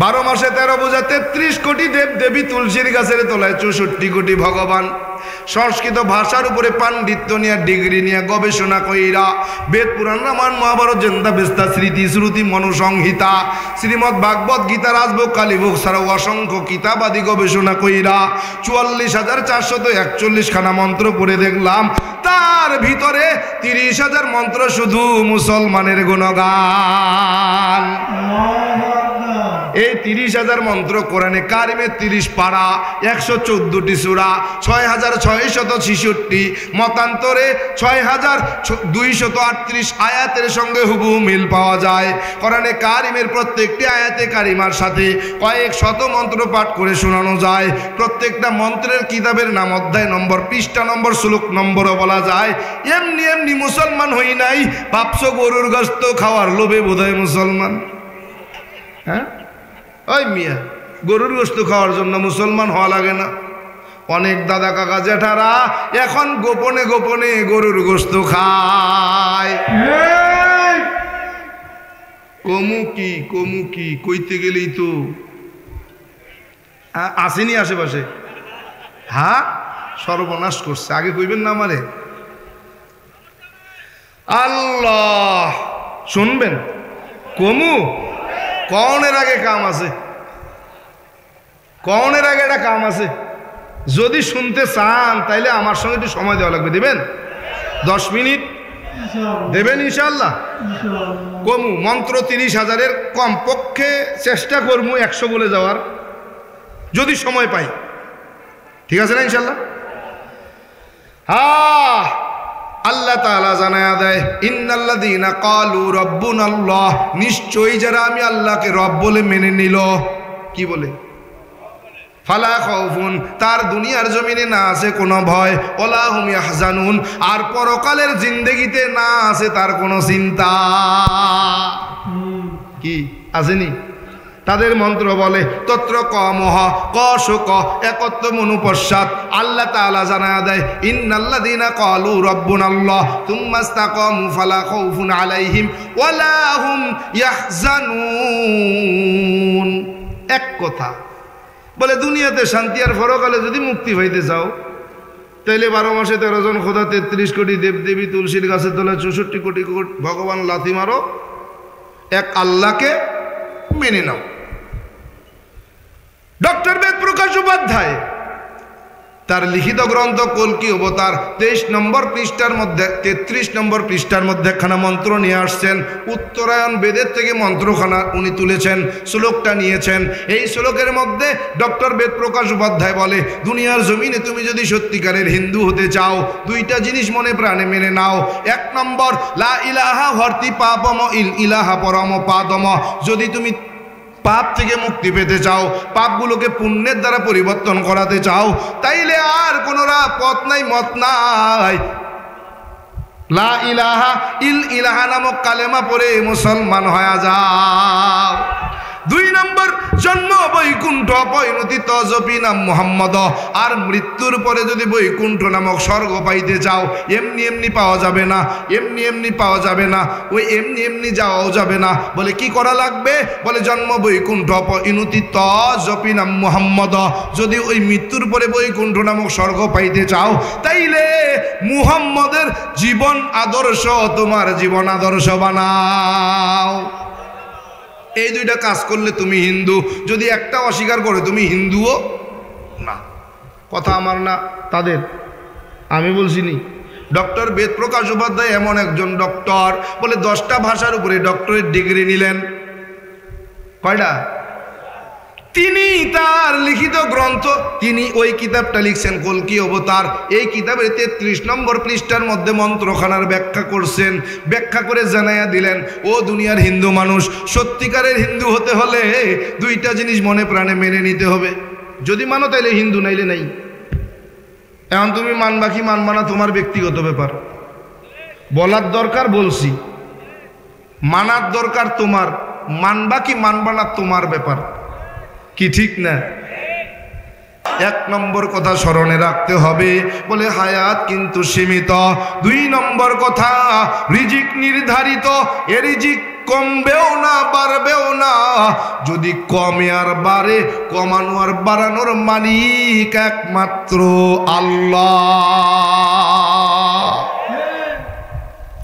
12 মাসে 13 বোঝা 33 কোটি দেব দেবী তুলসীর গাছের তলায় 64 কোটি ভগবান। সংস্কৃত ভাষার উপরে পাণ্ডিত্য নিয়ে ডিগ্রি নিয়ে গবেষণা কইরা বেদ পুরাণ রামায়ণ মহাভারত জেন্দা বেস্তা স্মৃতি শ্রুতি মনুসংহিতা শ্রীমদ্ ভাগবত গীতা রাজভোগ কালীভোগ ছাড়াও অসংখ্য কিতাবাদি গবেষণা কইরা 44,441 খানা মন্ত্র পড়ে দেখলাম তার ভিতরে 30,000 মন্ত্র শুধু মুসলমানের গুণগান। এই 30,000 মন্ত্র কোরআনে কারিমে 30 পারা 114টি সূরা 6,666 মতান্তরে 6,238 আয়াতের সঙ্গে হুবহু মিল পাওয়া যায়। কোরআনে কারিমের প্রত্যেকটি আয়াতে কারিমার সাথে কয়েক শত মন্ত্র পাঠ করে শোনানো যায়। প্রত্যেকটা মন্ত্রের কিতাবের নাম, অধ্যায় নম্বর, পৃষ্ঠা নম্বর, শ্লোক নম্বরও বলা যায়। এমনি এমনি মুসলমান হই নাই, ভাবছো গরুর গোশত খাওয়ার লোভে বোধহয় মুসলমান? হ্যাঁ ওই মিয়া, গরুর গোশত খাওয়ার জন্য মুসলমান হওয়া লাগে না। অনেক দাদা কাকা জেঠারা এখন গোপনে গোপনে গরুর গোশত খায়। কমু কি কইতে গেলেই তো আসেনি আশেপাশে। হ্যাঁ সর্বনাশ করছে, আগে কইবেন না আমারে। আল্লাহ শুনবেন, কমু কনের আগে কাম আছে, কনের আগে একটা কাম আছে। যদি শুনতে চান তাইলে আমার সঙ্গে একটু সময় দেওয়া লাগবে। দেবেন 10 মিনিট দেবেন ইনশাআল্লাহ। কমু মন্ত্র 30,000-এর কমপক্ষে চেষ্টা করবো 100 বলে যাওয়ার, যদি সময় পাই। ঠিক আছে না ইনশাআল্লাহ? আল্লাহ তাআলা জানায়া দেয়, ইন্নাল্লাযীনা ক্বালু রাব্বুনাল্লাহ, নিশ্চয়ই যারা আমি আল্লাহকে রব বলে মেনে নিল। কি বলে? ফালা খাউফুন, তার দুনিয়ার জমিনে না আছে কোনো ভয়, ওয়ালা হুম ইয়াহজানুন, আর পরকালের জিন্দেগিতে না আছে তার কোনো চিন্তা। কি আসেনি? তাদের মন্ত্র বলে তত্র ক মহ ক শোক একত্ব মনুপশ্চাৎ। আল্লাহ তাআলা জানায়া দেয়, ইন্নাল্লাযীনা ক্বালু রাব্বুনাল্লাহ তুম্মা ইসতাকামু ফালা খাউফুন আলাইহিম ওয়ালা হুম ইয়াহজানুন। এক কথা বলে, দুনিয়াতে শান্তি আর পরকালে যদি মুক্তি পাইতে চাও তাইলে 12 মাসে 13 জন খোদা, 33 কোটি দেবদেবী, তুলসীর গাছের তলায় 64 কোটি ভগবান লাথি মারো, এক আল্লাহকে মেনে নাও। ডক্টর বেদ প্রকাশ উপাধ্যায় তার লিখিত গ্রন্থ কল্কি অবতার 23 নম্বর পৃষ্ঠার মধ্যে 33 নম্বর পৃষ্ঠার মধ্যে একখানা মন্ত্র নিয়ে আসছেন। উত্তরায়ণ বেদের থেকে মন্ত্রখানা উনি তুলেছেন, শ্লোকটা নিয়েছেন। এই শ্লোকের মধ্যে ডক্টর বেদ প্রকাশ উপাধ্যায় বলে, দুনিয়ার জমিনে তুমি যদি সত্যিকারের হিন্দু হতে চাও, 2টা জিনিস মনে প্রাণে মেনে নাও। 1 নম্বর, লা ইলাহা হর্তি পাপম ইল ইলাহা পরম পাদম। যদি তুমি পাপ থেকে মুক্তি পেতে চাও, পাপগুলোকে পুণ্যের দ্বারা পরিবর্তন করাতে চাও, তাইলে আর কোনো পথ নাই, মত নাই। লা ইলাহা ইল ইলাহা নামক কালেমা পড়ে মুসলমান হয়ে যাও। 2 নম্বর, জন্ম বৈকুণ্ঠ পরিণতি তজপি নাম মুহাম্মদ। আর মৃত্যুর পরে যদি বৈকুণ্ঠ নামক স্বর্গ পাইতে চাও, এমনি এমনি পাওয়া যাবে না, এমনি এমনি পাওয়া যাবে না, ওই এমনি এমনি যাওয়াও যাবে না। বলে কি করা লাগবে? বলে জন্ম বৈকুণ্ঠ পরিণতি তজপি নাম মুহাম্মদ। যদি ওই মৃত্যুর পরে বৈকুণ্ঠ নামক স্বর্গ পাইতে চাও, তাইলে মুহাম্মদের জীবন আদর্শ তোমার জীবন আদর্শ বানাও। এই 2টা কাজ করলে তুমি হিন্দু। যদি একটা অস্বীকার করে তুমি হিন্দুও না। কথা আমার না, তাদের। আমি বলছিনি। ডক্টর বেদ প্রকাশ উপাধ্যায় এমন একজন ডক্টর, বলে 10টা ভাষার উপরে ডক্টরেট ডিগ্রি নিলেন। কয়টা? তিনি তার লিখিত গ্রন্থ, তিনি ওই কিতাবটা লিখছেন কল্কি অবতার। এই কিতাবের 33 নম্বর পৃষ্ঠার মধ্যে মন্ত্রখানার ব্যাখ্যা করছেন। ব্যাখ্যা করে জানাইয়া দিলেন, ও দুনিয়ার হিন্দু মানুষ, সত্যিকারের হিন্দু হতে হলে 2টা জিনিস মনে প্রাণে মেনে নিতে হবে। যদি মানো তাইলে হিন্দু, নাইলে নাই। এখন তুমি মানবা কি মানবা না তোমার ব্যক্তিগত ব্যাপার। বলার দরকার বলছি, মানার দরকার তোমার। মানবা কি মানবা না তোমার ব্যাপার। কি ঠিক না? 1 নম্বর কথা স্মরণে রাখতে হবে, বলে হায়াত কিন্তু সীমিত। 2 নম্বর কথা, রিজিক নির্ধারিত। এ রিজিক কমবেও না বাড়বেও না। যদি কমে আর বাড়ে, কমানো আর বাড়ানোর মালিক একমাত্র আল্লাহ।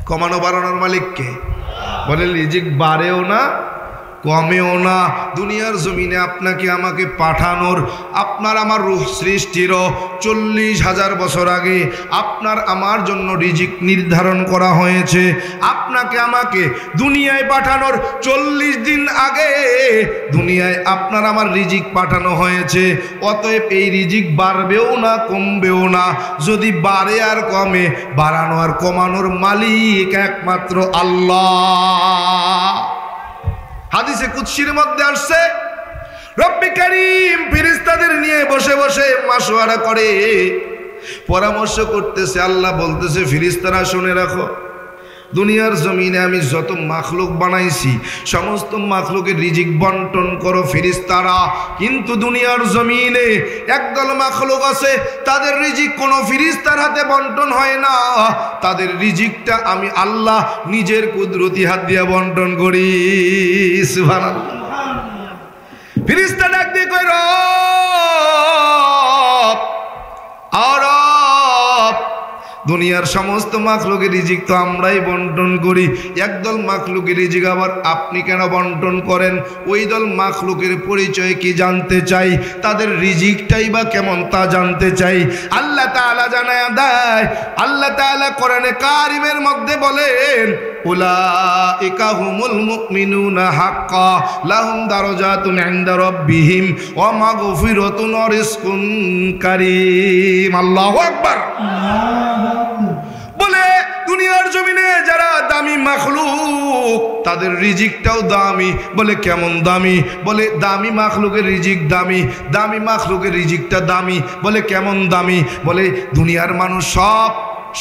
কমানো বাড়ানোর মালিক কে? বলে রিজিক বাড়েও না কমেও না। দুনিয়ার জমিনে আপনাকে আমাকে পাঠানোর, আপনার আমার রূহ সৃষ্টির 40,000 বছর আগে আপনার আমার জন্য রিজিক নির্ধারণ করা হয়েছে। আপনাকে আমাকে দুনিয়ায় পাঠানোর 40 দিন আগে দুনিয়ায় আপনার আমার রিজিক পাঠানো হয়েছে। অতএব এই রিজিক বাড়বেও না কমবেও না। যদি বাড়ে আর কমে, বাড়ানো আর কমানোর মালিক একমাত্র আল্লাহ। হাদিসে কুদসির মধ্যে আসছে, রব্বি কারীম ফেরেশতাদের নিয়ে বসে বসে মাশওয়ারা করে, পরামর্শ করতেছে। আল্লাহ বলতেছে, ফেরেশতারা শুনে রাখো, দুনিয়ার জমিনে আমি যত মাখলুক বানাইছি সমস্ত মাখলুকের রিজিক বন্টন করো ফেরেশতারা। কিন্তু দুনিয়ার জমিনে একদল মাখলুক আছে, তাদের রিজিক কোনো ফেরেশতার হাতে বন্টন হয় না। তাদের রিজিকটা আমি আল্লাহ নিজের কুদরতি হাত দিয়ে বন্টন করি। সুবহানাল্লাহ। ফেরেশতা ডাক দিয়ে কয়, রব আর দুনিয়ার সমস্ত মাখলুকের রিজিক তো আমরাই বন্টন করি, একদল মাখলুকের রিজিক আবার আপনি কেন বন্টন করেন? ওই দল মাখলুকের পরিচয় কি জানতে চাই, তাদের রিজিকটাই বা কেমন তা জানতে চাই। আল্লাহ তাআলা জানায়া দেয়। আল্লাহ তাআলা কোরআনে কারিমের মধ্যে বলেন, উলাইকা হুমুল মুমিনুনা হাক্কা লাহুম দারাজাতুন ইনদা রাব্বিহিম ওয়া মাগফিরাতুন ওয়া রিজকুন কারীম। আল্লাহু আকবার। বলে দুনিয়ার জমিনে যারা দামি মাখলুক, তাদের রিজিকটাও দামি। বলে কেমন দামি? বলে দামি মাখলুকের রিজিক দামি, দামি মাখলুকের রিজিকটা দামি। বলে কেমন দামি? বলে দুনিয়ার মানুষ সব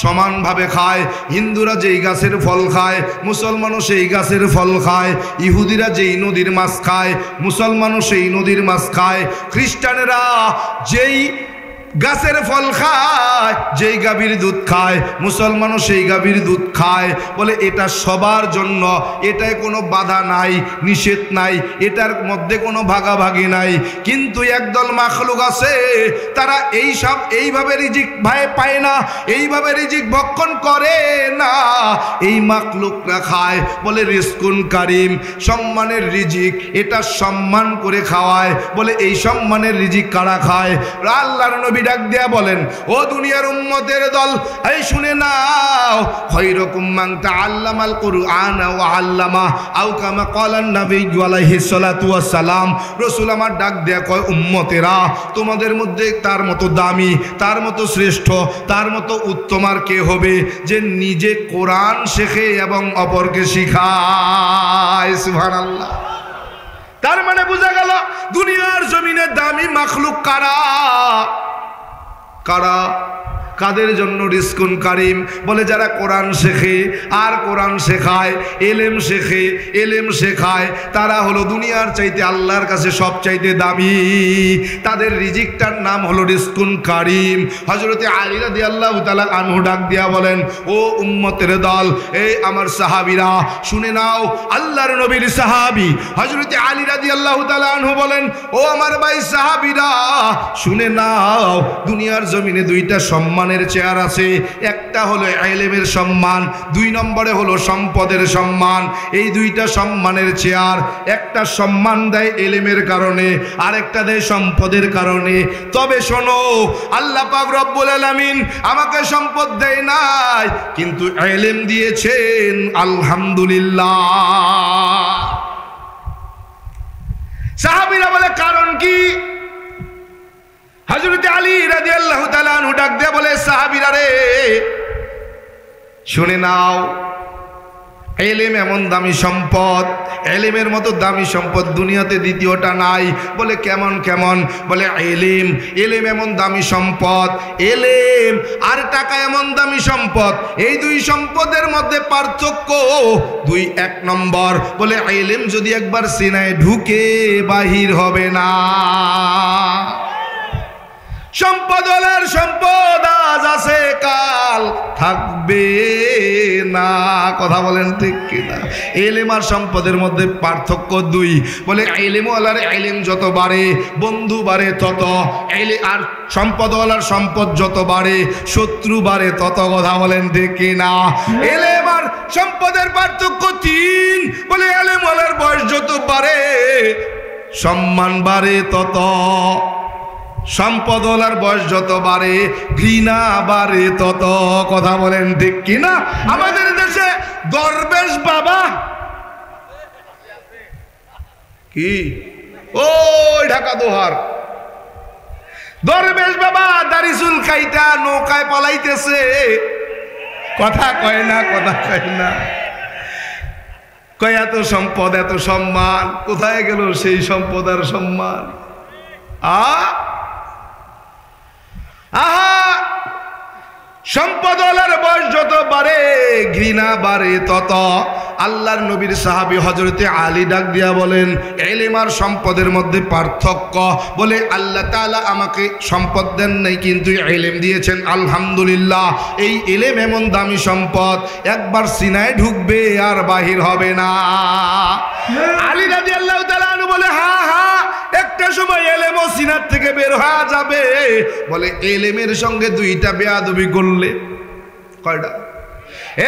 সমানভাবে খায়। হিন্দুরা যেই গাছের ফল খায়, মুসলমানও সেই গাছের ফল খায়। ইহুদিরা যেই নদীর মাছ খায়, মুসলমানও সেই নদীর মাছ খায়। খ্রিস্টানেরা যেই গাছের ফল খায়, যেই গাভীর দুধ খায়, মুসলমানও সেই গাভীর দুধ খায়। বলে এটা সবার জন্য, এটায় কোনো বাধা নাই, নিষেধ নাই, এটার মধ্যে কোনো ভাগাভাগি নাই। কিন্তু একদল মাখলুক আছে, তারা এইভাবে রিজিক পায় না, এইভাবে রিজিক ভক্ষণ করে না। এই মাখলুকরা খায়, বলে রিজকুন কারীম, সম্মানের রিজিক, এটা সম্মান করে খাওয়ায়। বলে এই সম্মানের রিজিক কারা খায়? আল্লাহর নবী ডাক দিয়া বলেন, ও দুনিয়ার উম্মতের দল, এই শুনে নাও, খায়রুকুম মান তাআল্লামাল কুরআনা ওয়া আল্লামা আও কামা ক্বালান নবী আলাইহিস সালাতু ওয়াস সালাম। রাসূল আমার ডাক দিয়া কয়, উম্মতেরা, তোমাদের মধ্যে তার মতো দামি, তার মতো শ্রেষ্ঠ, তার মতো উত্তম আর কে হবে যে নিজে কোরআন শেখে এবং অপরকে শিখায়। সুবহানাল্লাহ। তার মানে বোঝা গেল দুনিয়ার জমিনে দামি মাখলুক কারা? কারা? কাদের জন্য রিজকুন কারীম? বলে যারা কোরআন শেখে আর কোরআন শেখায়, এলেম শেখে, এলেম শেখায়, তারা হলো দুনিয়ার চাইতে আল্লাহর কাছে সব চাইতে দামি। তাদের রিজিকটার নাম হলো রিজকুন কারীম। হযরতে আলী রাদিয়াল্লাহু তাআলা আনহু ডাক দিয়া বলেন, ও উম্মতের দল, এই আমার সাহাবীরা শুনে নাও। আল্লাহর নবীর সাহাবী হযরতে আলী রাদিয়াল্লাহু তাআলা আনহু বলেন, ও আমার ভাই সাহাবীরা শুনে নাও, দুনিয়ার জমিনে দুইটা সম্মান চেয়ার আছে। একটা হলো ইলমের সম্মান, 2 নম্বরে হলো সম্পদের সম্মান। এই দুইটা সম্মানের চেয়ার, একটা সম্মান দেয় ইলমের কারণে, আরেকটা দেয় সম্পদের কারণে। তবে শোনো, আল্লাহ পাক রব্বুল আলামিন আমাকে সম্পদ দেয় নাই, কিন্তু ইলম দিয়েছেন, আলহামদুলিল্লাহ। সাহাবীরা বলে কারণ কি? হযরত আলী রাদিয়াল্লাহু তাআলা আনহু ডাক দিয়ে বলে, সাহাবীরা রে শুনে নাও, ইলম এমন দামি সম্পদ, ইলমের মতো দামি সম্পদ দুনিয়াতে দ্বিতীয়টা নাই। বলে কেমন কেমন? বলে ইলম এমন দামি সম্পদ, ইলম আর টাকা এমন দামি সম্পদ, এই দুই সম্পদের মধ্যে পার্থক্য 1 নম্বর। বলে ইলম যদি একবার সিনায় ঢুকে বাহির হবে না। সম্পদ হলার সম্পদ আর আজ আছে কাল থাকবে না। কথা বলেন ঠিক কিনা? ইলম আর সম্পদের মধ্যে পার্থক্য দুই। বলে ইলমওয়ালার ইলম যত বাড়ে বন্ধু বাড়ে তত, আর সম্পদওয়ালার সম্পদ যত বাড়ে শত্রু বাড়ে তত। কথা বলেন ঠিক কিনা? ইলম আর সম্পদের পার্থক্য তিন। বলে ইলমওয়ালার বয়স যত বাড়ে সম্মান বাড়ে তত, সম্পদওয়ালার বয়স যত বাড়ে ঘৃণা বাড়ে তত। কথা বলেন ঠিক কিনা? আমাদের দেশে দরবেশ বাবা কি ওই ঢাকা দোহার দরবেশ বাবা দাড়িচুল খাইটা নৌকায় পালাইতেছে। কথা কয় না, কথা কয় না। কয় এত সম্পদ এত সম্মান, কোথায় গেল সেই সম্পদ আর সম্মান? আহা, সম্পদওয়ালার বয়স যত বাড়ে ঘৃণা বাড়ে তত। আল্লাহর নবীর সাহাবী হযরতে আলী ডাক দিয়া বলেন, ইলম আর সম্পদের মধ্যে পার্থক্য। বলে আল্লাহ তাআলা আমাকে সম্পদ দেন নাই কিন্তু ইলম দিয়েছেন, আলহামদুলিল্লাহ। এই ইলম এমন দামি সম্পদ, একবার সিনায় ঢুকবে আর বাহির হবে না। আলী রাদিয়াল্লাহু তাআলা আনহু বলে, হ্যাঁ হ্যাঁ, একটা সময় ইলমও সিনার থেকে বের হয়ে যাবে। বলে ইলমের সঙ্গে দুইটা বেয়াদবি করলে কয়টা?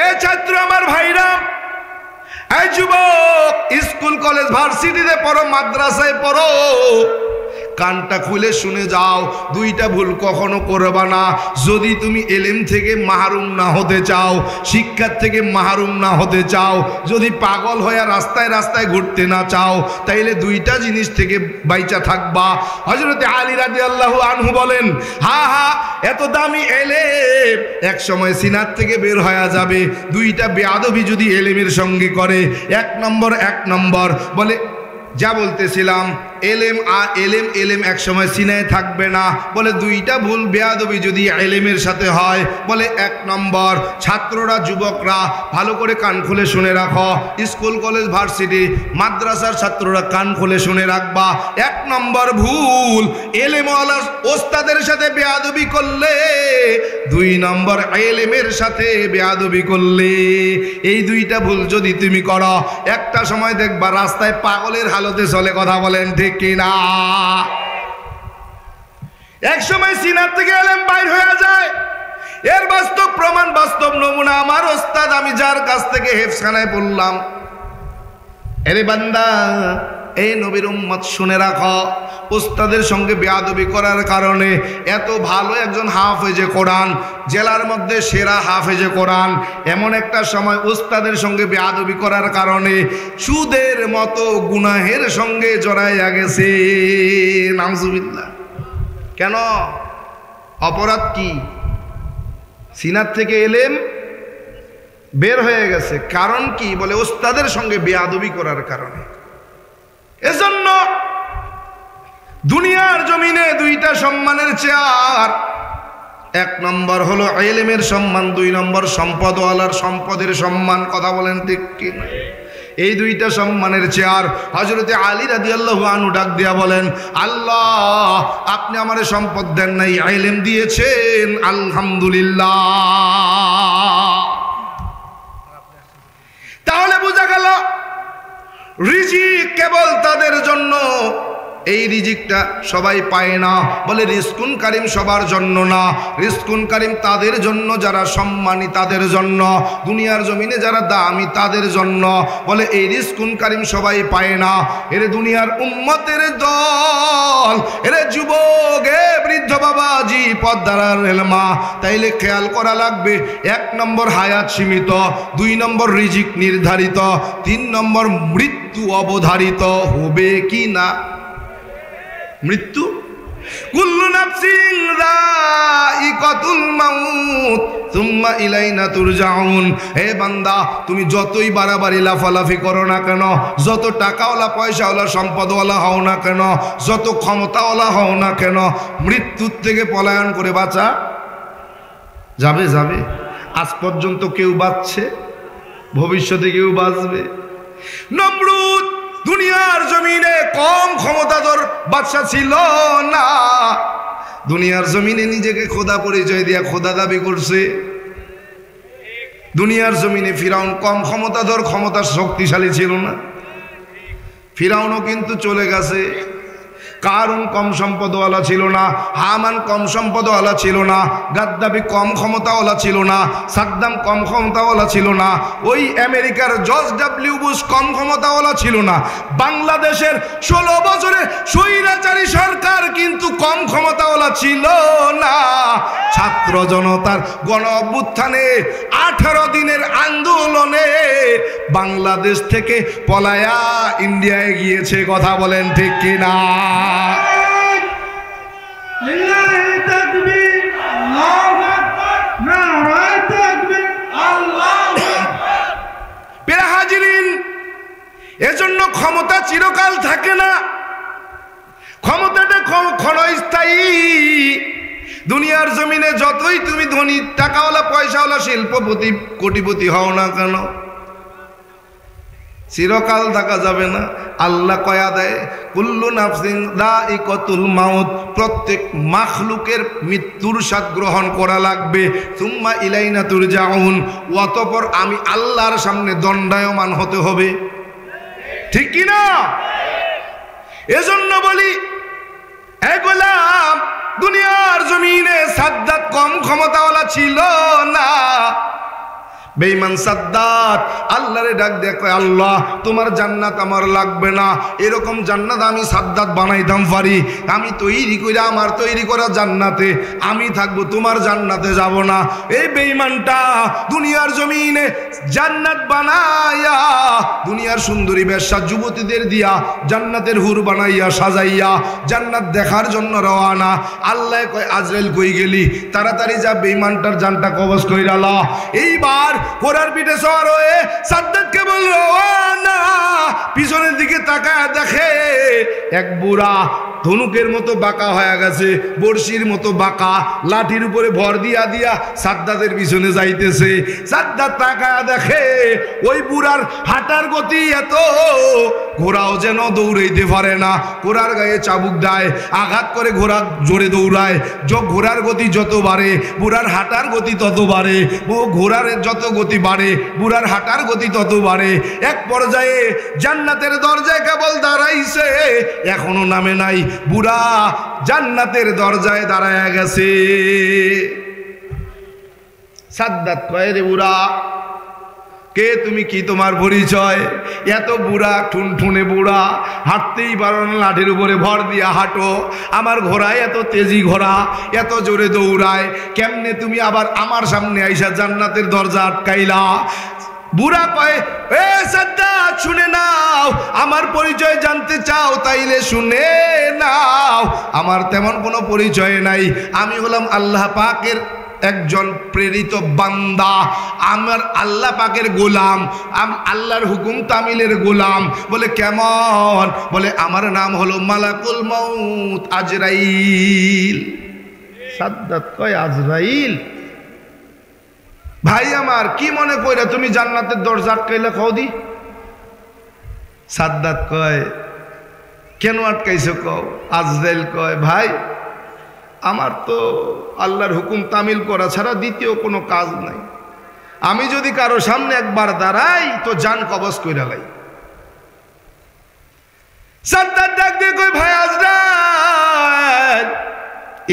এ ছাত্র আমার ভাইরা, এই যুবক, স্কুল কলেজ ভার্সিটিতে পড়ো, মাদ্রাসায় পড়ো, কানটা খুলে শুনে যাও, দুইটা ভুল কখনো করবা না। যদি তুমি ইলম থেকে মাহরুম না হতে চাও, শিক্ষার থেকে মাহরুম না হতে চাও, যদি পাগল হয়ে রাস্তায় রাস্তায় ঘুরতে না চাও, তাইলে দুইটা জিনিস থেকে বাইচা থাকবা। হযরতে আলী রাদিয়াল্লাহু আনহু বলেন, হা হা, এত দামি ইলম এক সময় সিনার থেকে বের হয়ে যাবে। দুইটা বেয়াদবি যদি ইলমের সঙ্গে করে, এক নম্বর বলে যা বলতেছিলাম, এলেম এক সময় সিনায় থাকবে না। বলে দুইটা ভুল বেয়াদবি যদি ইলমের সাথে হয়, বলে এক নম্বর, ছাত্ররা যুবকরা ভালো করে কান খুলে শুনে রাখো, স্কুল কলেজ ভার্সিটি মাদ্রাসার ছাত্ররা কান খুলে শুনে রাখবা। এক নম্বর ভুল, ইলমওয়ালা ওস্তাদের সাথে বেয়াদবি করলে, দুই নম্বর ইলমের সাথে বেয়াদবি করলে। এই দুইটা ভুল যদি তুমি করো, একটা সময় দেখবা রাস্তায় পাগলের হালতে চলে। কথা বলেন ঠিক কিনা? এক সময় সিনার থেকে ইলম বাইর হয়ে যায়। এর বাস্তব প্রমাণ, বাস্তব নমুনা আমার ওস্তাদ, আমি যার কাছ থেকে হেফজখানায় পড়লাম। এরে বান্দা, এই নবীর উম্মত শুনে রাখো, ওস্তাদের সঙ্গে বেয়াদবি করার কারণে এত ভালো একজন হাফেজে কোরআন, জেলার মধ্যে সেরা হাফেজে কোরআন, এমন একটা সময় ওস্তাদের সঙ্গে বেয়াদবি করার কারণে সুদের মতো গুনাহের সঙ্গে জড়াইয়া গেছে। নাউজুবিল্লাহ। কেন? অপরাধ কি? সিনার থেকে ইলম বের হয়ে গেছে। কারণ কি? বলে ওস্তাদের সঙ্গে বেয়াদবি করার কারণে। এজন্য দুনিয়ার জমিনে দুইটা সম্মানের চেয়ার। এক নম্বর হলো ইলমের সম্মান, দুই নম্বর সম্পদওয়ালার সম্পদের সম্মান। কথা বলেন ঠিক কিনা? এই দুইটা সম্মানের চেয়ার। হযরতে আলী রাদিয়াল্লাহু আনহু ডাক দিয়া বলেন, আল্লাহ, আপনি আমারে সম্পদ দেন নাই, ইলম দিয়েছেন, আলহামদুলিল্লাহ। তাহলে বোঝা গেল রিজিক কেবল তাদের জন্য, এই রিজিকটা সবাই পায় না। বলে রিজকুন কারিম সবার জন্য না, রিজকুন কারিম তাদের জন্য যারা সম্মানী, তাদের জন্য, দুনিয়ার জমিনে যারা দামি তাদের জন্য। বলে এই রিজকুন কারিম সবাই পায় না। এর দুনিয়ার উম্মতের দল, এর যুবক, এ বৃদ্ধ বাবাজি, পদ্মার রেলমা, তাইলে খেয়াল করা লাগবে, এক নম্বর হায়াত সীমিত, দুই নম্বর রিজিক নির্ধারিত, তিন নম্বর মৃত্যু অবধারিত। হবে কি না? মৃত্যু, কুল্লু নাফসিন যায়িকাতুল মাউত সুম্মা ইলাইনা তুরজাউন। হে বান্দা, তুমি যতই বাড়াবাড়ি লাফালাফি করো না কেন, যত টাকাওয়ালা পয়সাওয়ালা সম্পদওয়ালা হও না কেন, যত ক্ষমতাওয়ালা হও না কেন, মৃত্যুর থেকে পলায়ন করে বাঁচা যাবে? যাবে? আজ পর্যন্ত কেউ বাঁচছে? ভবিষ্যতে কেউ বাঁচবে? নমরুদ দুনিয়ার জমিনে কম ক্ষমতাধর বাদশা ছিল না। দুনিয়ার জমিনে নিজেকে খোদা পরিচয় দিয়া খোদা দাবি করছে। দুনিয়ার জমিনে ফিরাউন কম ক্ষমতাধর, ক্ষমতার শক্তিশালী ছিল না। ফিরাউনও কিন্তু চলে গেছে। কারুন কম সম্পদওয়ালা ছিল না, হামান কম সম্পদওয়ালা ছিল না, গাদ্দাফি কম ক্ষমতাওয়ালা ছিল না, সাদ্দাম কম ক্ষমতাওয়ালা ছিল না, ওই আমেরিকার জর্জ ডব্লিউ বুশ কম ক্ষমতাওয়ালা ছিল না। বাংলাদেশের 16 বছরের স্বৈরাচারী সরকার কিন্তু কম ক্ষমতাওয়ালা ছিল না। ছাত্র জনতার গণ অভ্যুত্থানে 18 দিনের আন্দোলনে বাংলাদেশ থেকে পলায়া ইন্ডিয়ায় গিয়েছে। কথা বলেন ঠিক কিনা? এজন্য ক্ষমতা চিরকাল থাকে না, ক্ষমতাটা ক্ষণস্থায়ী। দুনিয়ার জমিনে যতই তুমি ধনী, টাকাওয়ালা, পয়সাওয়ালা, শিল্পপতি, কোটিপতি হও না কেন, চিরকাল থাকা যাবে না। আল্লাহ কয়া দেয় কুল্লু নাফসিন যায়িকাতুল মাউত, প্রত্যেক মাখলুকের মৃত্যুর স্বাদ গ্রহণ করা লাগবে। সুম্মা ইলাইনা তুরজাউন, অতঃপর আমি আল্লাহর সামনে দণ্ডায়মান হতে হবে। ঠিক কি না? এজন্য বলি এ গোলাম, দুনিয়ার জমিনে সাদ্দাত কম ক্ষমতাওয়ালা ছিল না। বেঈমান সাদ্দাত আল্লাহরে ডাক দেখো, আল্লাহ তোমার জান্নাত আমার লাগবে না, এরকম জান্নাত আমি সাদ্দাত বানাইতাম পারি। আমি তৈরি করে আমার তৈরি করা জান্নাতে আমি থাকবো, তোমার জান্নাতে যাব না। এই বেঈমানটা দুনিয়ার জমিনে জান্নাত বানাইয়া, দুনিয়ার সুন্দরী বেশ্যা যুবতীদের দিয়া জান্নাতের হুর বানাইয়া সাজাইয়া জান্নাত দেখার জন্য রওয়ানা। আল্লাহ কয় আজরাইল কই গেলি, তাড়াতাড়ি যা বেঈমানটার জানটা কবজ কইরা ল। এইবার ঘোড়ার পিঠে সওয়ার হয়ে সাদ্দাতকে বলল না, পিছনের দিকে তাকায় দেখে এক বুড়া ধনুকের মতো বাঁকা হয়ে গেছে, বর্ষির মতো বাঁকা, লাঠির উপরে ভর দিয়া দিয়া সাদ্দাতের পিছনে যাইতেছে। সাদ্দাত তাকায় দেখে ওই বুড়ার হাঁটার গতি এত, ঘোড়াও যেন দৌড়াইতে পারে না। ঘোড়ার গায়ে চাবুক দেয়, আঘাত করে ঘোড়া জোরে দৌড়ায়। ঘোড়ার গতি যত বাড়ে বুড়ার হাঁটার গতি তত বাড়ে, ও ঘোড়ার যত গতি বাড়ে বুড়ার হাঁটার গতি তত বাড়ে। এক পর্যায়ে জান্নাতের দরজায় কেবল দাঁড়াইছে, এখনো নামে নাই। বুড়া জান্নাতের দরজায় দাঁড়ায় গেছে। সাদ্দাত কয়, রে বুড়া, কে তুমি, কি তোমার পরিচয়? এত বুড়া, ঠুনঠুনে বুড়া, হাঁটতেই পারো না, লাঠির উপরে ভর দিয়া হাঁটো। আমার ঘোড়ায় এত তেজি ঘোড়া, এত জোরে দৌড়ায়, কেমনে তুমি আবার আমার সামনে আইসা জান্নাতের দরজা আটকাইলা? বুড়া কয়, এ সাদ্দাত, শুনে নাও, আমার পরিচয় জানতে চাও তাইলে শুনে নাও। আমার তেমন কোনো পরিচয় নাই, আমি হলাম আল্লাহ পাকের একজন প্রেরিত বান্দা, আমার আল্লাহ পাকের গোলাম, আল্লাহর হুকুম তামিলের গোলাম। বলে কেমন? বলে আমার নাম হলো মালাকুল মউত আজরাইল। সাদ্দাত কয়, আজরাইল? ভাই আমার, কি মনে কইরা তুমি জান্নাতের দরজা আটকাইলা কও দি? সাদ্দাত কয়, কেন আটকাইছো কও? আজরাইল কয়, ভাই আমার তো আল্লাহর হুকুম তামিল করা ছাড়া দ্বিতীয় কোনো কাজ নাই। আমি যদি কারো সামনে একবার দাঁড়াই তো জান কবজ কইরা লাই। সাদ্দাত ডাক দিয়ে কই, ভাই আজরাইল,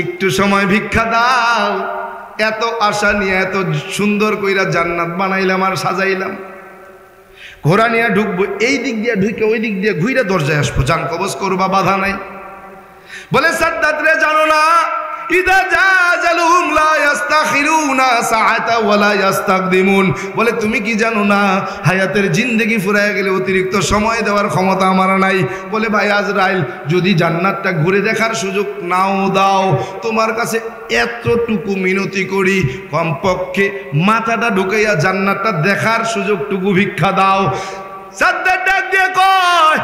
একটু সময় ভিক্ষা দাও। এত আশা নিয়ে এত সুন্দর কইরা জান্নাত বানাইলাম আর সাজাইলাম, ঘোড়া নিয়ে ঢুকবো, এই দিক দিয়ে ঢুকে ওই দিক দিয়ে ঘুরে দরজায় আসবো, জান কবজ করবা, বাধা নাই। বলে সাদ্দাত রে, জানো না, ইদা জাজালুহুম লা ইস্তাখিরুনা সাআতা ওয়ালা ইস্তাকদিমুন। বলে তুমি কি জানো না, হায়াতের জিন্দেগি ফুরায় গেলে অতিরিক্ত সময় দেওয়ার ক্ষমতা আমার নাই। বলে ভাই আজরাইল, যদি জান্নাতটা ঘুরে দেখার সুযোগ নাও দাও, তোমার কাছে এতটুকু মিনতি করি, কমপক্ষে মাথাটা ঢুকাইয়া জান্নাতটা দেখার সুযোগটুকু ভিক্ষা দাও। সাদ্দাত ডাক দিয়ে কয়,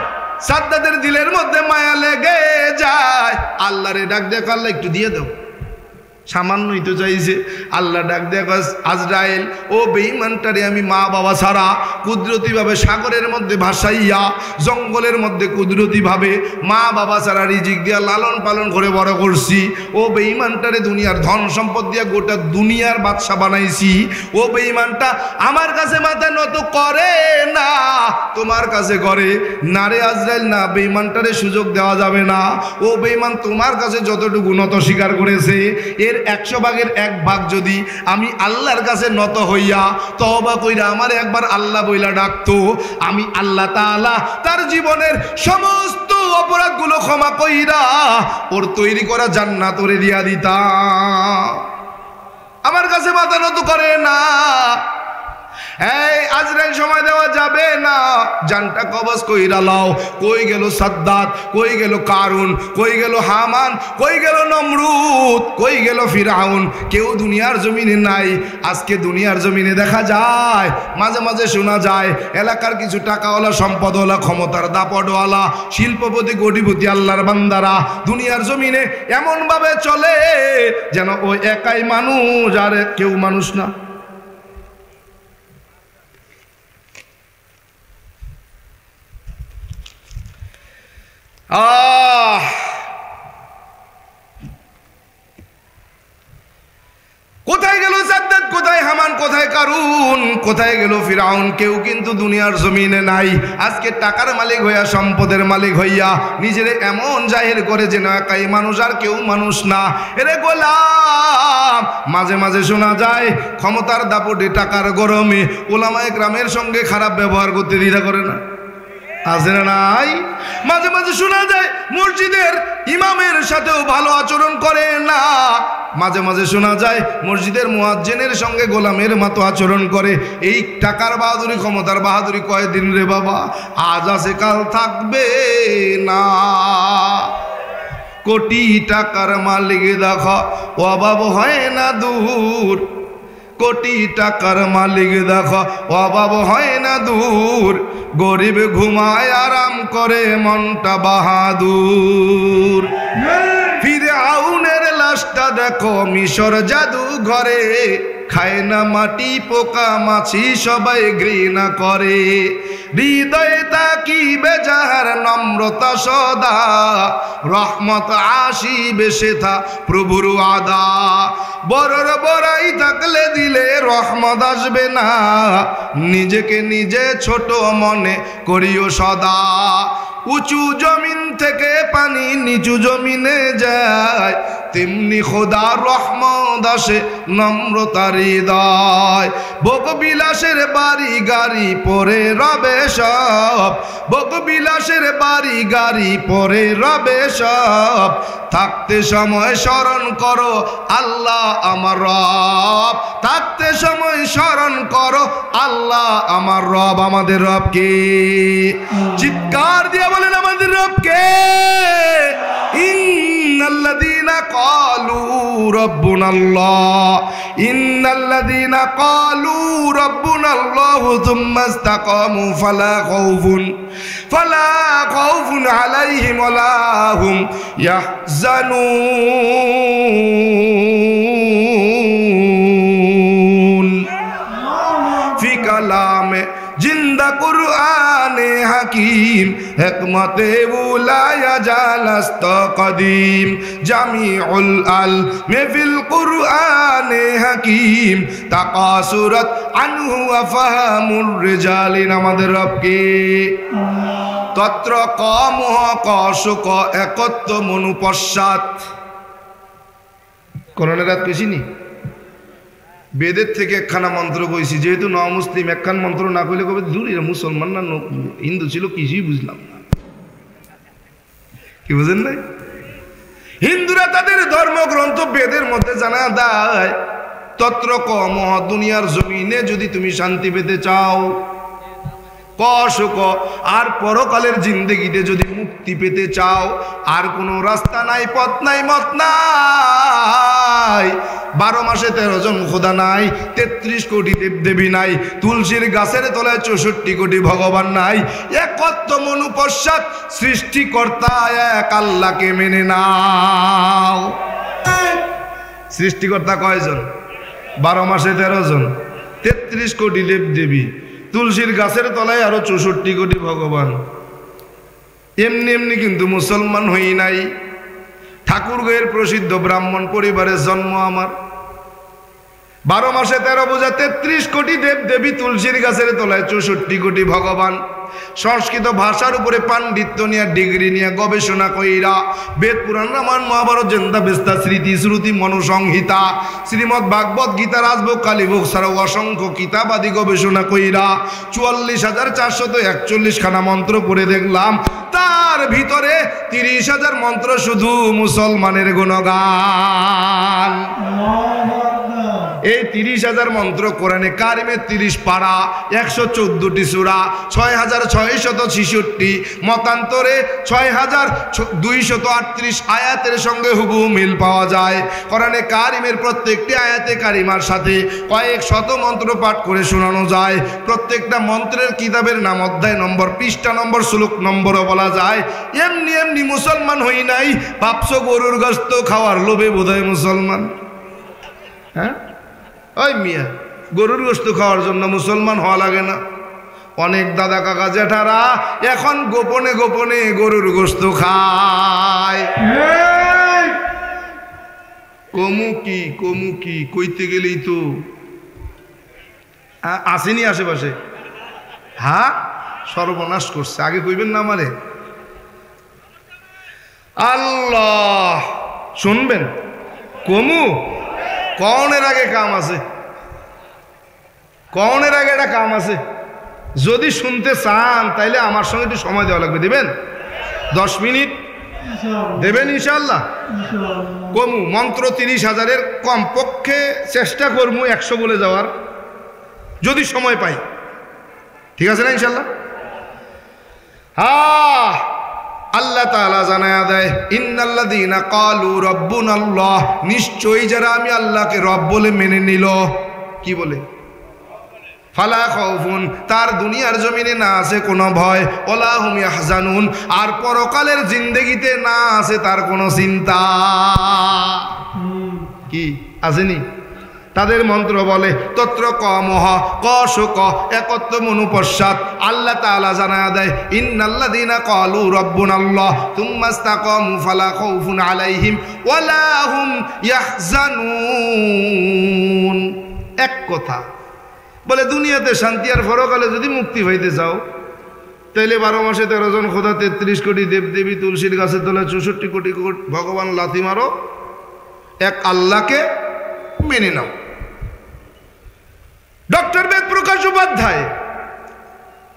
সাদ্দাতের দিলের মধ্যে মায়া লেগে যায়, আল্লাহরে ডাক দিয়ে, আল্লাহ একটু দিয়ে দাও, সামান্যই তো চাইছে। আল্লাহ ডাক দেখ আজরাইল, ও বেঈমানটারে আমি মা বাবা ছাড়া কুদরতিভাবে সাগরের মধ্যে ভাসাইয়া, জঙ্গলের মধ্যে কুদরতিভাবে মা বাবা ছাড়া রিজিক দিয়া লালন পালন করে বড় করছি। ও বেঈমানটারে দুনিয়ার ধন সম্পদ দিয়া গোটা দুনিয়ার বাদশা বানাইছি। ও বেঈমানটা আমার কাছে মাথা নত করে না, তোমার কাছে করে না রে আজরাইল, না, বেঈমানটারে সুযোগ দেওয়া যাবে না। ও বেঈমান তোমার কাছে যতটুকু নত স্বীকার করেছে, এর 100 ভাগের 1 ভাগ যদি আমি আল্লাহর কাছে নত হইয়া তওবা কইরা আমার একবার আল্লাহ বইলা ডাকতো, আমি আল্লাহ তাআলা তার জীবনের সমস্ত অপরাধগুলো ক্ষমা কইরা ওর তৈরি করা জান্নাত ওরে দিয়া দিতাম। আমার কাছে মাথা নত করে না। এই আজরাইল সময় দেওয়া যাবে না, জানটা কবজ কইরা লাও। কই গেল সাদ্দাত, কই গেল কারুন, কই গেল হামান, কই গেল নমরুদ, কই গেল ফিরাউন? কেউ দুনিয়ার জমিনে নাই। আজকে দুনিয়ার জমিনে দেখা যায়, মাঝে মাঝে শোনা যায় এলাকার কিছু টাকাওয়ালা, সম্পদওয়ালা, ক্ষমতার দাপটওয়ালা, শিল্পপতি, কোটিপতি আল্লাহর বান্দারা দুনিয়ার জমিনে এমনভাবে চলে যেন ও একাই মানুষ আর কেউ মানুষ না। কোথায় গেল সাদ্দাত, কোথায় হামান, কোথায় কারুন, কোথায় গেল ফিরাউন? কেউ কিন্তু দুনিয়ার জমিনে নাই। আজকে টাকার মালিক হইয়া, সম্পদের মালিক হইয়া নিজের এমন জাহির করে যেন একাই মানুষ আর কেউ মানুষ না। এরে গোলাম, মাঝে মাঝে শোনা যায় ক্ষমতার দাপটে, টাকার গরমে ওলামায়ে কেরামের সঙ্গে খারাপ ব্যবহার করতে দ্বিধা করে না, আছে না নাই? মাঝে মাঝে শোনা যায় মসজিদের ইমামের সাথেও ভালো আচরণ করে না। মাঝে মাঝে শোনা যায় মসজিদের মুয়াজ্জিনের সঙ্গে গোলামের মতো আচরণ করে। এই টাকার বাহাদুরি, ক্ষমতার বাহাদুরি কয়দিন রে বাবা? আজ আছে কাল থাকবে না। কোটি টাকার মালিক দেখো অভাব হয় না দূর, কোটি টাকার মালিক দেখো অভাব হয় না দূর, গরিব ঘুমায় আরাম করে মনটা বাহাদুর। ফিরআউনের লাশটা দেখো মিশর জাদু ঘরে, খায় না মাটি পোকা মাছি সবাই ঘৃণা করে। হৃদয়ে তাকিবে যাহার নম্রতা সদা, রহমত আসিবে সেথা প্রভুর আদা। বড়র বড়াই থাকলে দিলে রহমত আসবে না, নিজেকে নিজে ছোট মনে করিও সদা। উঁচু জমিন থেকে পানি নিচু জমিনে যায়, তেমনি খোদার রহমত আসে নম্রতার হৃদয়। ভোগ বিলাসের বাড়ি গাড়ি পরে রবে সব, ভোগ বিলাসের বাড়ি গাড়ি পরে রবে সব। থাকতে সময় স্মরণ করো আল্লাহ আমার রব, থাকতে সময় স্মরণ করো আল্লাহ আমার রব। আমাদের রব কে? চিৎকার দিয়ে বলেন আমাদের রব কে? ইন্নাল্লাযীনা ক্বালু রাব্বুনাল্লাহ, ইন্নাল্লাযীনা ক্বালু রাব্বুনাল্লাহু থুম্মা ইসতাকামু ফালা খাউফুন আলাইহিম ওয়ালা হুম ইয়াহজানুন। ফি কালামে জিন্দা কুরআনে হাকিম, হিকমতে উলায়া জালাস্ত কদিম, জামিউল আল মেফিল কুরআনে হাকিম, তাকাসুরাত আনহু আফহামুর রিজালিন। আমাদের রবকে তত্র কমহ কশুক একত্ব মনু পশ্চাৎ। করোনা রাত পেছিনি বেদের থেকে একখানা মন্ত্র কইছি, যেহেতু ন মুসলিম একখান মন্ত্র না কইলে কবে দূর এরা মুসলমান না হিন্দু ছিল কিছুই বুঝলাম না। কি বুঝেন নাই? হিন্দুরা তাদের ধর্মগ্রন্থ বেদের মধ্যে জানা দেয় তত্র কম, দুনিয়ার জমিনে যদি তুমি শান্তি পেতে চাও, কশুক আর পরকালের জিন্দেগিতে যদি মুক্তি পেতে চাও, আর কোনো রাস্তা নাই, পথ নাই, মত নাই। 12 মাসে 13 জন খোদা নাই, 33 কোটি দেবদেবী নাই, তুলসীর গাছের তলায় 64 কোটি ভগবান নাই। একত্ব মনু পশ্চাৎ সৃষ্টিকর্তা এক আল্লাহকে মেনে নাও। সৃষ্টিকর্তা কয়জন? 12 মাসে 13 জন, 33 কোটি দেব দেবী, তুলসীর গাছের তলায় আরো 64 কোটি ভগবান। এমনি এমনি কিন্তু মুসলমান হই নাই। ঠাকুরগাঁয়ের প্রসিদ্ধ ব্রাহ্মণ পরিবারের জন্ম আমার। 12 মাসে 13 বোঝা 33 কোটি দেব দেবী, তুলসীর গাছের তলায় 64 কোটি ভগবান। সংস্কৃত ভাষার উপরে পাণ্ডিত্য নিয়ে ডিগ্রি নিয়ে গবেষণা কইরা বেদ পুরাণ রামায়ণ মহাভারত জেন্দা বেস্তা স্মৃতি শ্রুতি মনুসংহিতা শ্রীমৎ ভাগবত গীতা রাজভোগ কালীভোগ ছাড়াও অসংখ্য কিতাবাদি গবেষণা কইরা 44,441 খানা মন্ত্র পড়ে দেখলাম তার ভিতরে 30,000 মন্ত্র শুধু মুসলমানের গুণগান। এই 30,000 মন্ত্র কোরআনে কারিমে 30 পারা, 114টি সূরা, 6,666 মতান্তরে 6,238 আয়াতের সঙ্গে হুবহু মিল পাওয়া যায়। কোরআনে কারিমের প্রত্যেকটি আয়াতে কারিমার সাথে কয়েক শত মন্ত্র পাঠ করে শোনানো যায়। প্রত্যেকটা মন্ত্রের কিতাবের নাম, অধ্যায় নম্বর, পৃষ্ঠা নম্বর, শ্লোক নম্বরও বলা যায়। এমনি এমনি মুসলমান হই নাই। ভাবছো গরুর গোশত খাওয়ার লোভে বোধহয় মুসলমান? হ্যাঁ ওই মিয়া, গরুর গোশত খাওয়ার জন্য মুসলমান হওয়া লাগে না। অনেক দাদা কাকা জেঠারা এখন গোপনে গোপনে গরুর গোশত খায়। কমু কি কইতে গেলেই তো আসেনি আশেপাশে। হ্যাঁ, সর্বনাশ করছে। আগে কইবেন না আমারে। আল্লাহ শুনবেন, কমু কনের আগে কাম আছে, কনের আগে একটা কাম আছে। যদি শুনতে চান তাইলে আমার সঙ্গে একটু সময় দেওয়া লাগবে। দিবেন? 10 মিনিট দেবেন ইনশাআল্লাহ। কমু মন্ত্র 30,000-এর কমপক্ষে চেষ্টা করবো 100 বলে যাওয়ার, যদি সময় পাই। ঠিক আছে না ইনশাআল্লাহ? হ্যাঁ, আল্লাহ তাআলা জানায়া দেয়, ইন্নাল্লাযীনা ক্বালু রাব্বুনাল্লাহ, নিশ্চয়ই যারা আমি আল্লাহকে রব বলে মেনে নিল। কি বলে? ফালা খাউফুন, তার দুনিয়ার জমিনে না আছে কোনো ভয়, ওয়ালা হুম ইয়াহজানুন, আর পরকালের জিন্দেগিতে না আছে তার কোনো চিন্তা। কি আসেনি? তাদের মন্ত্র বলে তত্র ক মহ ক শোক একত্ব মনুপশ্চাৎ। আল্লাহ তাআলা জানায়া দেয়, ইন্নাল্লাযীনা ক্বালু রাব্বুনাল্লাহ তুম্মাস্তাকামু ফালা খাউফুন আলাইহিম ওয়ালা হুম ইয়াহজানুন। এক কথা বলে, দুনিয়াতে শান্তি আর পরকালে যদি মুক্তি পাইতে চাও তাইলে 12 মাসে 13 জন খোদা, 33 কোটি দেবদেবী, তুলসীর গাছের তলায় 64 কোটি ভগবান লাথি মারো, এক আল্লাহকে মেনে নাও। ডক্টর বেদ প্রকাশ উপাধ্যায়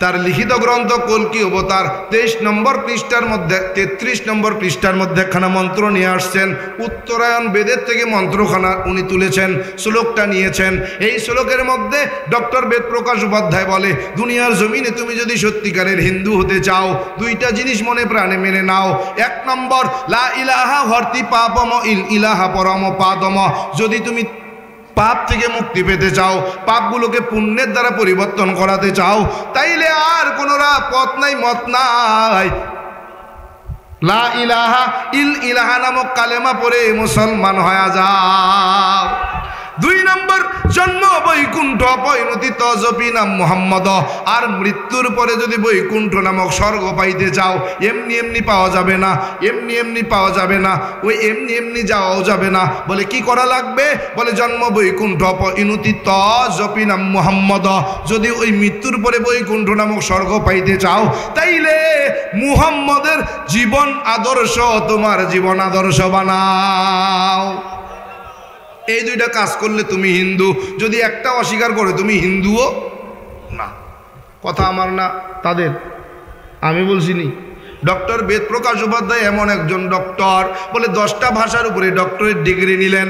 তার লিখিত গ্রন্থ কল্কি অবতার 23 নম্বর পৃষ্ঠার মধ্যে 33 নম্বর পৃষ্ঠার মধ্যে একখানা মন্ত্র নিয়ে আসছেন। উত্তরায়ণ বেদের থেকে মন্ত্রখানা উনি তুলেছেন, শ্লোকটা নিয়েছেন। এই শ্লোকের মধ্যে ডক্টর বেদ প্রকাশ উপাধ্যায় বলে, দুনিয়ার জমিনে তুমি যদি সত্যিকারের হিন্দু হতে চাও, 2টা জিনিস মনে প্রাণে মেনে নাও। 1 নম্বর, লা ইলাহা হর্তি পাপম ইল ইলাহা পরম পাদম। যদি তুমি পাপ থেকে মুক্তি পেতে চাও, পাপগুলোকে পুণ্যের দ্বারা পরিবর্তন করাতে চাও, তাইলে আর কোনো পথ নাই, মত নাই। লা ইলাহা ইল ইলাহা নামক কালেমা পড়ে মুসলমান হয়ে যাও। 2 নম্বর, জন্ম বৈকুণ্ঠ পরিণতি তজপি নাম মুহাম্মদ। আর মৃত্যুর পরে যদি বৈকুণ্ঠ নামক স্বর্গ পাইতে চাও, এমনি এমনি পাওয়া যাবে না, এমনি এমনি পাওয়া যাবে না, ওই এমনি এমনি যাওয়াও যাবে না। বলে কি করা লাগবে? বলে জন্ম বৈকুণ্ঠ পরিণতি তজপি নাম মুহাম্মদ। যদি ওই মৃত্যুর পরে বৈকুণ্ঠ নামক স্বর্গ পাইতে চাও, তাইলে মুহাম্মদের জীবন আদর্শ তোমার জীবন আদর্শ বানাও। এই 2টা কাজ করলে তুমি হিন্দু। যদি একটা অস্বীকার করে তুমি হিন্দুও না। কথা আমার না, তাদের। আমি বলছিনি। ডক্টর বেদ প্রকাশ উপাধ্যায় এমন একজন ডক্টর, বলে 10টা ভাষার উপরে ডক্টরেট ডিগ্রি নিলেন।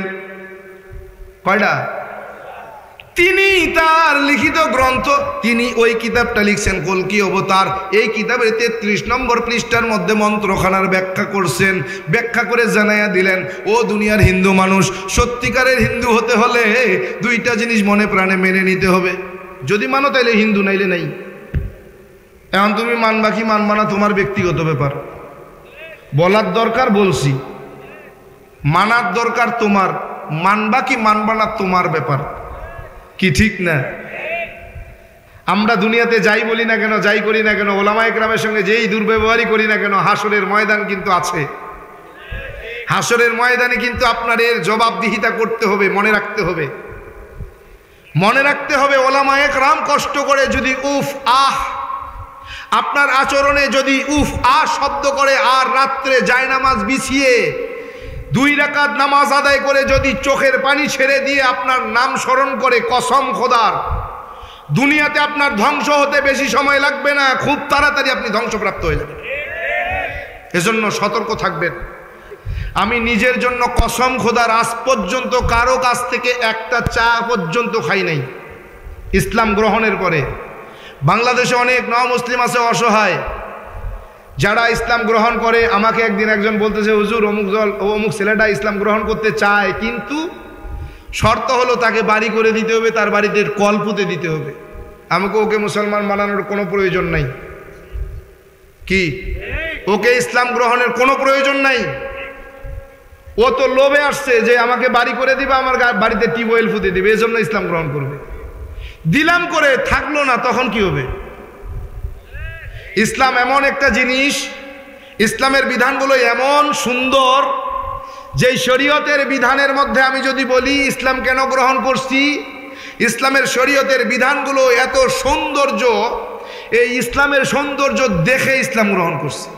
কয়টা? তিনি তার লিখিত গ্রন্থ, তিনি ওই কিতাবটা লিখছেন কল্কি অবতার। এই কিতাবের 33 নম্বর পৃষ্ঠার মধ্যে মন্ত্রখানার ব্যাখ্যা করছেন। ব্যাখ্যা করে জানাইয়া দিলেন, ও দুনিয়ার হিন্দু মানুষ, সত্যিকারের হিন্দু হতে হলে 2টা জিনিস মনে প্রাণে মেনে নিতে হবে। যদি মানো তাইলে হিন্দু, নাইলে নাই। এখন তুমি মানবা কি মানবা না তোমার ব্যক্তিগত ব্যাপার। বলার দরকার বলছি, মানার দরকার তোমার। মানবা কি মানবা না তোমার ব্যাপার, কি ঠিক না? আমরা দুনিয়াতে যাই বলি না কেন, যাই করি না কেন, ওলামায়ে কেরামের সঙ্গে যেই দুর্ব্যবহারই করি না কেন, হাসরের ময়দান কিন্তু আছে। হাসরের ময়দানে কিন্তু আপনার এর জবাবদিহিতা করতে হবে, মনে রাখতে হবে, মনে রাখতে হবে। ওলামায়ে কেরাম কষ্ট করে যদি উফ আহ আপনার আচরণে যদি উফ আহ শব্দ করে, আর রাত্রে জায়নামাজ বিছিয়ে 2 রাকাত নামাজ আদায় করে যদি চোখের পানি ছেড়ে দিয়ে আপনার নাম স্মরণ করে, কসম খোদার দুনিয়াতে আপনার ধ্বংস হতে বেশি সময় লাগবে না, খুব তাড়াতাড়ি আপনি ধ্বংসপ্রাপ্ত হয়ে যাবেন। এজন্য সতর্ক থাকবেন। আমি নিজের জন্য কসম খোদার আজ পর্যন্ত কারো কাছ থেকে একটা চা পর্যন্ত খাই নাই ইসলাম গ্রহণের পরে। বাংলাদেশে অনেক মুসলিম আছে অসহায়, যারা ইসলাম গ্রহণ করে। আমাকে একদিন একজন বলতেছে, হুজুর অমুক ছেলেটা ইসলাম গ্রহণ করতে চায়, কিন্তু শর্ত হলো তাকে বাড়ি করে দিতে হবে, তার বাড়িতে কল পুঁতে দিতে হবে। আমাকে ওকে মুসলমান বানানোর কোনো প্রয়োজন নাই, কি ওকে ইসলাম গ্রহণের কোনো প্রয়োজন নাই। ও তো লোভে আসছে যে আমাকে বাড়ি করে দিবে, আমার বাড়িতে টিউবওয়েল পুঁতে দিবে, এজন্য ইসলাম গ্রহণ করবে। দিলাম করে থাকলো না, তখন কি হবে? ইসলাম এমন একটা জিনিস, ইসলামের বিধানগুলো এমন সুন্দর, যে শরীয়তের বিধানের মধ্যে আমি যদি বলি ইসলাম কেন গ্রহণ করছি, ইসলামের শরীয়তের বিধানগুলো এত সৌন্দর্য, এই ইসলামের সৌন্দর্য দেখে ইসলাম গ্রহণ করছি।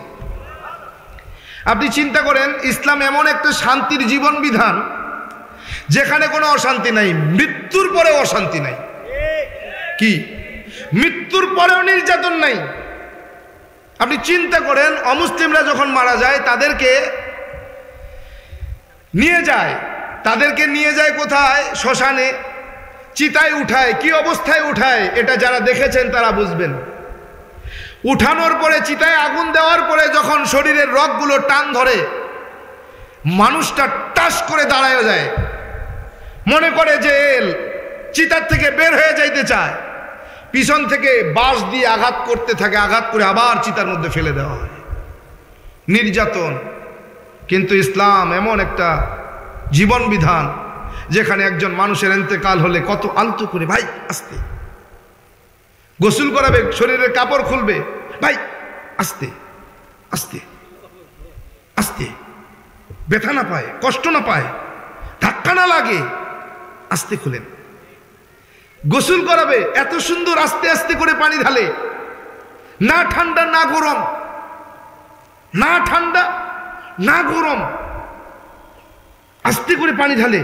আপনি চিন্তা করেন, ইসলাম এমন একটা শান্তির জীবন বিধান যেখানে কোনো অশান্তি নাই, মৃত্যুর পরেও অশান্তি নাই। কি মৃত্যুর পরেও নির্যাতন নাই? আপনি চিন্তা করেন, অমুসলিমরা যখন মারা যায় তাদেরকে নিয়ে যায় কোথায়? শ্মশানে, চিতায় উঠায়। কি অবস্থায় উঠায় এটা যারা দেখেছেন তারা বুঝবেন। উঠানোর পরে, চিতায় আগুন দেওয়ার পরে যখন শরীরের রগগুলো টান ধরে, মানুষটা টাস করে দাঁড়ায় যায়, মনে করে যে চিতার থেকে বের হয়ে যাইতে চায়, পিছন থেকে বাঁশ দিয়ে আঘাত করতে থাকে, আঘাত করে আবার চিতার মধ্যে ফেলে দেওয়া হয়। নির্যাতন। কিন্তু ইসলাম এমন একটা জীবন বিধান যেখানে একজন মানুষের ইন্তেকাল হলে কত আলতো করে, ভাই আস্তে, গোসল করাবে, শরীরের কাপড় খুলবে, ভাই আস্তে আস্তে আস্তে, ব্যথা না পায়, কষ্ট না পায়, ধাক্কা না লাগে, আস্তে খুলেন। গোসল করাবে, এত সুন্দর আস্তে আস্তে করে পানি ঢালে, না ঠান্ডা না গরম, না ঠান্ডা না গরম, আস্তে করে পানি ঢালে,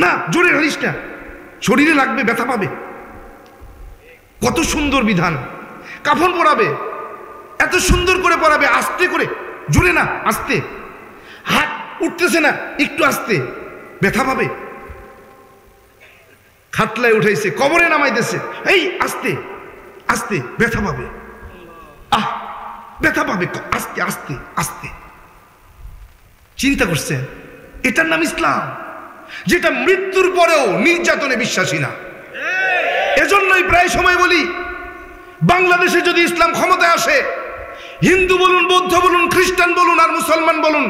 না জোরে ঢালিস না, শরীরে লাগবে, ব্যথা পাবে। কত সুন্দর বিধান। কাফন পরাবে, এত সুন্দর করে পরাবে, আস্তে করে, জোরে না, আস্তে। হাত উঠতেছে না, একটু আস্তে, ব্যথা পাবে। খাটলায় উঠাইছে, কবরে নামাইতেছে, এই আস্তে আস্তে, ব্যথা পাবে, আহ ব্যথা পাবে, আস্তে আস্তে আস্তে। চিন্তা করছেন, এটার নাম ইসলাম, যেটা মৃত্যুর পরেও নির্যাতনে বিশ্বাসী না। এজন্যই প্রায় সময় বলি, বাংলাদেশে যদি ইসলাম ক্ষমতায় আসে, হিন্দু বলুন, বৌদ্ধ বলুন, খ্রিস্টান বলুন আর মুসলমান বলুন,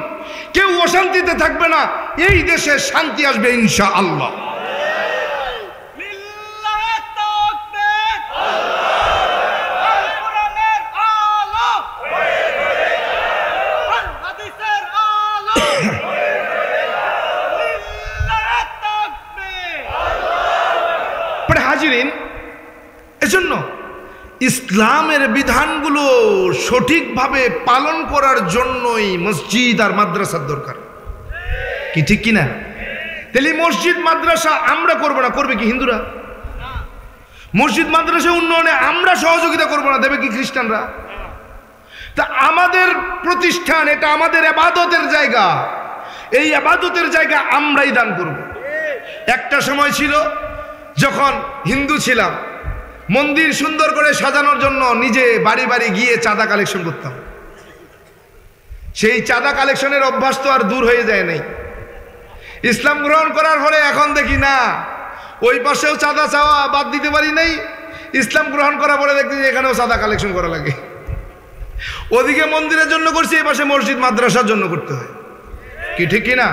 কেউ অশান্তিতে থাকবে না। এই দেশে শান্তি আসবে ইনশাআল্লাহ। এজন্য ইসলামের বিধানগুলো সঠিকভাবে পালন করার জন্যই মসজিদ আর মাদ্রাসার দরকার, কি ঠিক কিনা? তাহলে মসজিদ মাদ্রাসা আমরা করবো না, করবে কি হিন্দুরা? মসজিদ মাদ্রাসা উন্নয়নে আমরা সহযোগিতা করবো না, দেবে কি খ্রিস্টানরা? তা আমাদের প্রতিষ্ঠান, এটা আমাদের ইবাদতের জায়গা, এই ইবাদতের জায়গা আমরাই দান করব। একটা সময় ছিল যখন হিন্দু ছিলাম, মন্দির সুন্দর করে সাজানোর জন্য নিজে বাড়ি বাড়ি গিয়ে চাঁদা কালেকশন করতাম। সেই চাঁদা কালেকশনের অভ্যাস তো আর দূর হয়ে যায় নাই। ইসলাম গ্রহণ করার পরে এখন দেখি না, ওই পাশেও চাঁদা চাওয়া বাদ দিতে পারি নাই, ইসলাম গ্রহণ করার পরে দেখছি এখানেও চাঁদা কালেকশন করা লাগে। ওদিকে মন্দিরের জন্য করছি, এই পাশে মসজিদ মাদ্রাসার জন্য করতে হয়, কি ঠিক কিনা?